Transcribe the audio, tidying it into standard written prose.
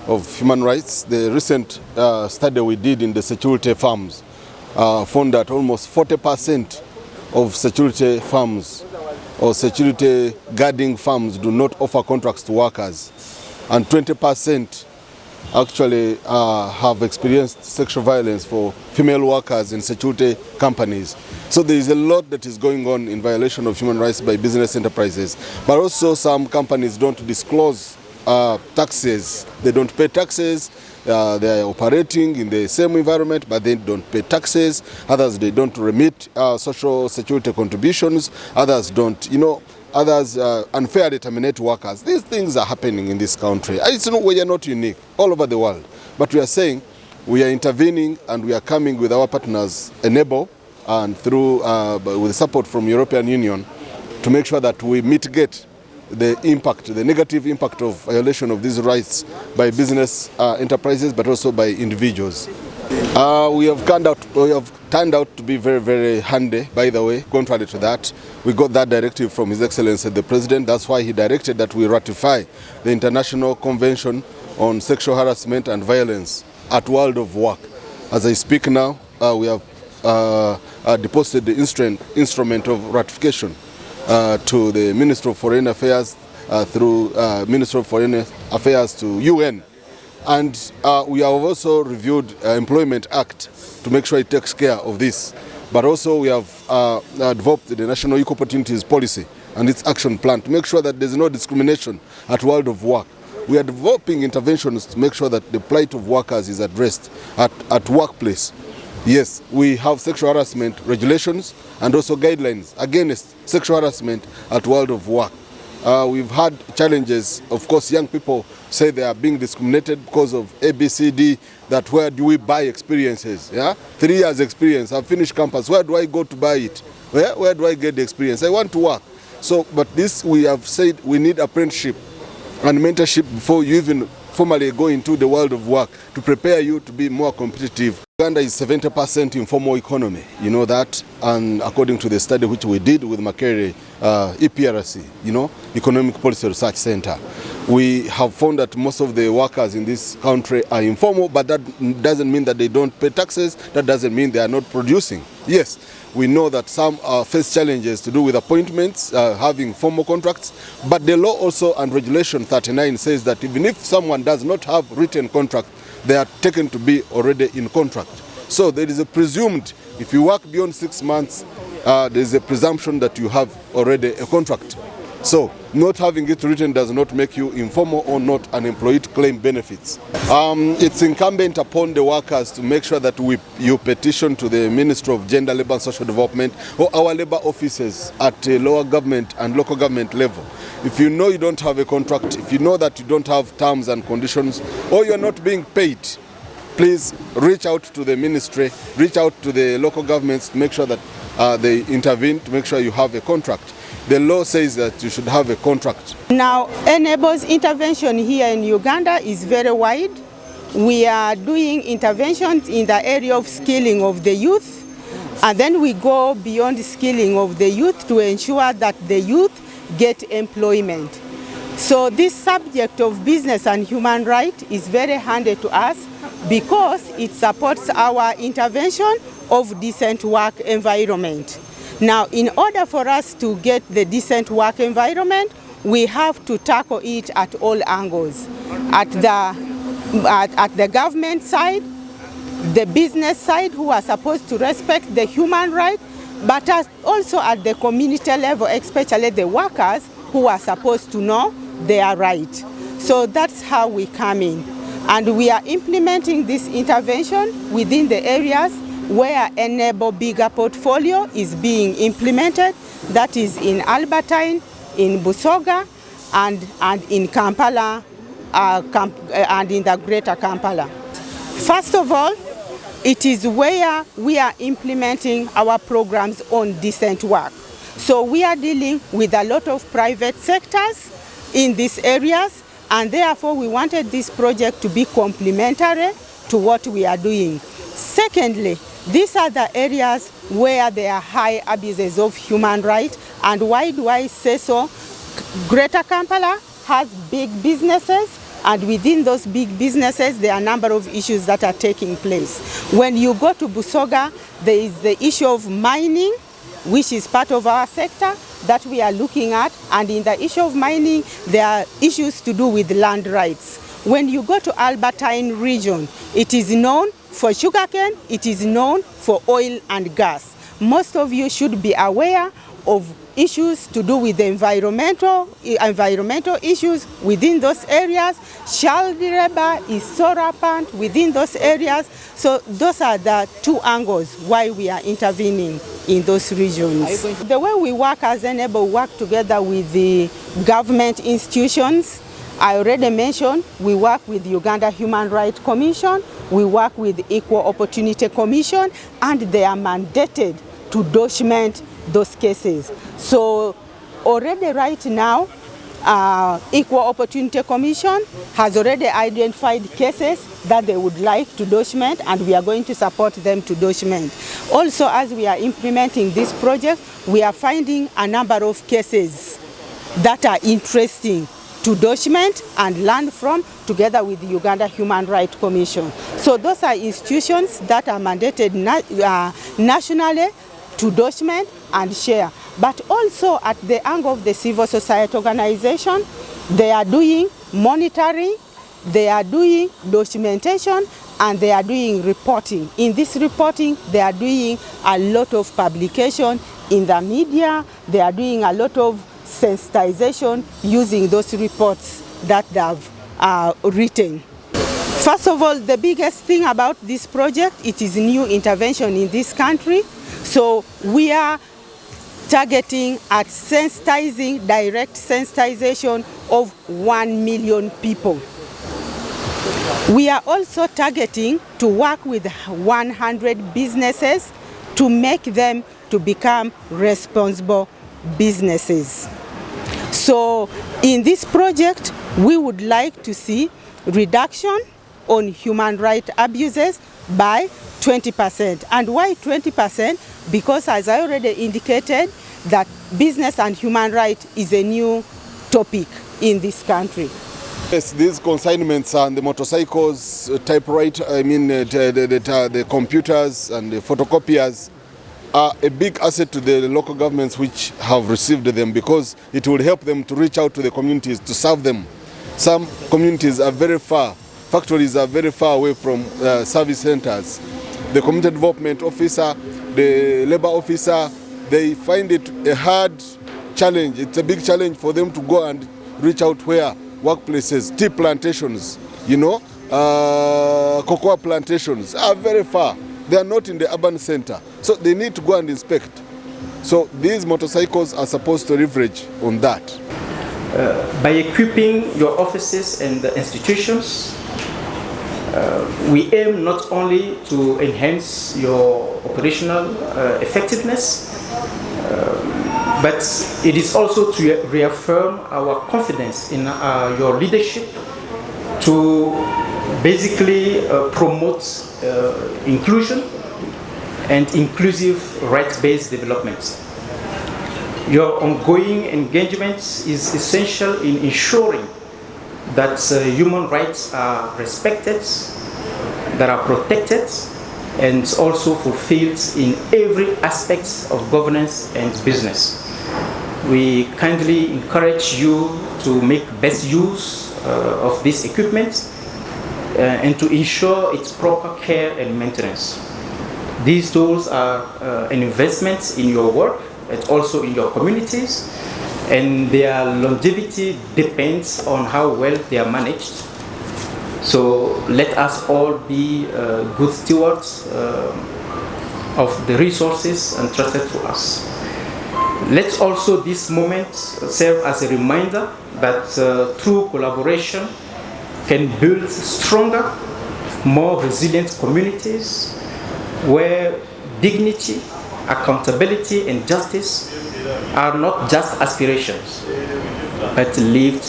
of human rights. The recent study we did in the security firms found that almost 40% of security firms or security guarding firms do not offer contracts to workers, and 20% actually have experienced sexual violence for female workers in security companies. So there is a lot that is going on in violation of human rights by business enterprises. But also some companies don't disclose taxes. They don't pay taxes. They are operating in the same environment, but they don't pay taxes. Others, they don't remit social security contributions. Others don't, others unfairly terminate workers. These things are happening in this country. We are not unique, all over the world. But we are saying we are intervening, and we are coming with our partners, Enable, and through with support from European Union, to make sure that we mitigate the impact, the negative impact of violation of these rights by business enterprises, but also by individuals. We have turned out to be very, very handy, by the way. Contrary to that, we got that directive from His Excellency the President. That's why he directed that we ratify the International Convention on Sexual Harassment and Violence at World of Work. As I speak now, we have deposited the instrument of ratification to the Minister of Foreign Affairs through Minister of Foreign Affairs to UN. And we have also reviewed Employment Act to make sure it takes care of this. But also we have developed the National Equal Opportunities Policy and its action plan to make sure that there's no discrimination at World of Work. We are developing interventions to make sure that the plight of workers is addressed at workplace. Yes, we have sexual harassment regulations and also guidelines against sexual harassment at World of Work. We've had challenges. Of course, young people say they are being discriminated because of ABCD, that where do we buy experiences? Yeah? 3 years experience, I've finished campus, where do I go to buy it? Where do I get the experience? I want to work. So, but this, we have said we need apprenticeship and mentorship before you even formally go into the world of work to prepare you to be more competitive. Uganda is 70% informal economy, you know that, and according to the study which we did with Makerere, EPRC, Economic Policy Research Center, we have found that most of the workers in this country are informal, but that doesn't mean that they don't pay taxes. That doesn't mean they are not producing. Yes, we know that some face challenges to do with appointments, having formal contracts, but the law also and Regulation 39 says that even if someone does not have written contract, they are taken to be already in contract. So there is a presumed, if you work beyond 6 months, there is a presumption that you have already a contract. So not having it written does not make you informal or not unemployed to claim benefits. It's incumbent upon the workers to make sure that you petition to the Ministry of Gender, Labour and Social Development or our labour offices at lower government and local government level. If you know you don't have a contract, if you know that you don't have terms and conditions, or you're not being paid, please reach out to the ministry, reach out to the local governments to make sure that they intervene to make sure you have a contract. The law says that you should have a contract. Now, Enable's intervention here in Uganda is very wide. We are doing interventions in the area of skilling of the youth, and then we go beyond skilling of the youth to ensure that the youth get employment. So this subject of business and human rights is very handy to us because it supports our intervention of decent work environment. Now, in order for us to get the decent work environment, we have to tackle it at all angles. At the government side, the business side, who are supposed to respect the human rights, but also at the community level, especially the workers who are supposed to know their rights. So that's how we come in. And we are implementing this intervention within the areas where Enable bigger portfolio is being implemented. That is in Albertine, in Busoga, and in Kampala, and in the greater Kampala. First of all, it is where we are implementing our programs on decent work. So we are dealing with a lot of private sectors in these areas, and therefore we wanted this project to be complementary to what we are doing. Secondly, these are the areas where there are high abuses of human rights, and why do I say so? Greater Kampala has big businesses and within those big businesses, there are a number of issues that are taking place. When you go to Busoga, there is the issue of mining, which is part of our sector that we are looking at. And in the issue of mining, there are issues to do with land rights. When you go to Albertine region, it is known for sugarcane, it is known for oil and gas. Most of you should be aware of issues to do with the environmental issues within those areas. Child labor is so rampant within those areas. So those are the two angles why we are intervening in those regions. The way we work as Enable, work together with the government institutions. I already mentioned we work with Uganda Human Rights Commission, we work with Equal Opportunity Commission, and they are mandated to document those cases. So already right now, Equal Opportunity Commission has already identified cases that they would like to document, and we are going to support them to document. Also, as we are implementing this project, we are finding a number of cases that are interesting to document and learn from, together with the Uganda Human Rights Commission. So those are institutions that are mandated nationally to document and share. But also at the angle of the civil society organization, they are doing monitoring, they are doing documentation, and they are doing reporting. In this reporting, they are doing a lot of publication in the media, they are doing a lot of sensitization using those reports that they have written. First of all, the biggest thing about this project, it is new intervention in this country. So we are targeting at sensitizing, direct sensitization of 1 million people. We are also targeting to work with 100 businesses to make them to become responsible businesses. So in this project, we would like to see reduction on human rights abuses by 20%. And why 20%? Because as I already indicated, that business and human rights is a new topic in this country. Yes, these consignments and the motorcycles, typewriter, the computers and the photocopiers are a big asset to the local governments which have received them, because it will help them to reach out to the communities to serve them. Some communities are very far, factories are very far away from service centers. The community development officer, the labor officer, they find it a hard challenge. It's a big challenge for them to go and reach out where workplaces, tea plantations, cocoa plantations are very far. They are not in the urban center, so they need to go and inspect. So these motorcycles are supposed to leverage on that. By equipping your offices and the institutions, we aim not only to enhance your operational effectiveness, but it is also to reaffirm our confidence in your leadership to basically promote inclusion and inclusive rights-based development. Your ongoing engagement is essential in ensuring that human rights are respected, that are protected, and also fulfilled in every aspect of governance and business. We kindly encourage you to make best use of this equipment and to ensure its proper care and maintenance. These tools are an investment in your work and also in your communities, and their longevity depends on how well they are managed. So let us all be good stewards of the resources entrusted to us. Let also this moment serve as a reminder that through collaboration can build stronger, more resilient communities where dignity, accountability, and justice are not just aspirations, but lived